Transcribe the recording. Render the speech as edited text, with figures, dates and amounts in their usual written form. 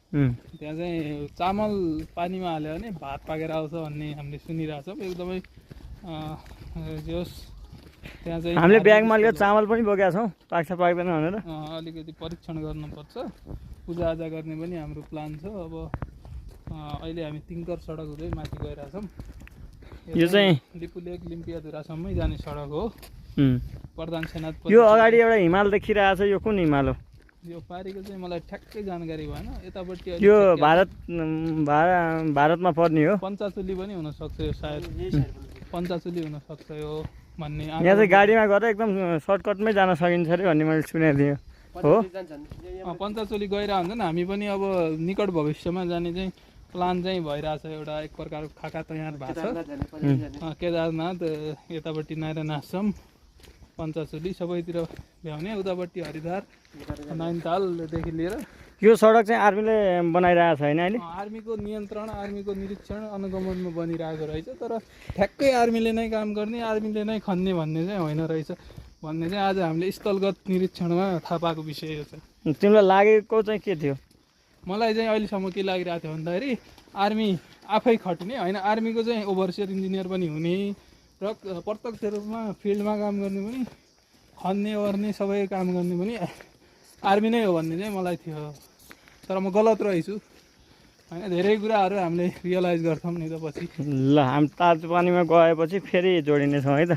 त्यहाँ चाहिँ चामल पानीमा हाल्यो भने भात पाकेर आउँछ भन्ने हामीले सुनिरहेको छौँ। एकदमै जोस् त्यहाँ चाहिँ हामीले ब्यागमा लिएर चामल पनि बोकेका छौँ, पाक्छ पाक्दैन भनेर। अलिकति परीक्षण गर्नुपर्छ। पूजाआजा गर्ने पनि हाम्रो प्लान छ। अब अहिले हामी तिङ्कर सडक हुँदै माथि गइरहेछौँ। यो चाहिँ लिपुलेक लिम्पियाधुरासम्मै जाने सडक हो। प्रधान सेनापति यो अगाडि एउटा हिमाल देखिरहेको छ, यो कुन हिमाल हो? यो पारीको चाहिँ मलाई ठ्याक्कै जानकारी भएन। यतापट्टि यो भारतमा पर्ने हो। पञ्चाचुली पनि हुनसक्छ यो, सायद पञ्चाचुली हुनसक्छ यो भन्ने। यहाँ चाहिँ गाडीमा गएर एकदम सर्टकटमै जान सकिन्छ अरे भन्ने मैले सुनेको थिएँ हो। पञ्चाचुली गइरह हुन्छ नि। हामी पनि अब निकट भविष्यमा जाने चाहिँ प्लान चाहिँ भइरहेछ। एउटा एक प्रकारको खाका तयार भएको छ। केदारनाथ यतापट्टि नारायण आश्रम पञ्चाचुली सबैतिर भ्याउने, उतापट्टि हरिद्वार नैनीतालदेखि लिएर। यो सडक चाहिँ आर्मीले बनाइरहेको छ होइन अहिले? आर्मीको नियन्त्रण, आर्मीको निरीक्षण अनुगमनमा बनिरहेको रहेछ। तर ठ्याक्कै आर्मीले नै काम गर्ने, आर्मीले नै खन्ने भन्ने चाहिँ होइन रहेछ भन्ने चाहिँ आज हामीले स्थलगत निरीक्षणमा थाहा पाएको विषय हो। तिमीलाई लागेको चाहिँ के थियो? मलाई चाहिँ अहिलेसम्म के लागिरहेको थियो भन्दाखेरि आर्मी आफै खट्ने होइन, आर्मीको चाहिँ ओभरसियर इन्जिनियर पनि हुने र प्रत्यक्ष रूपमा फिल्डमा काम गर्ने पनि, खन्ने ओर्ने सबै काम गर्ने पनि आर्मी नै हो भन्ने चाहिँ मलाई थियो। तर म गलत रहेछु होइन। धेरै कुराहरू हामीले रियलाइज गर्छौँ नि त पछि। ल हामी तातो पानीमा गएपछि फेरि जोडिनेछौँ है त।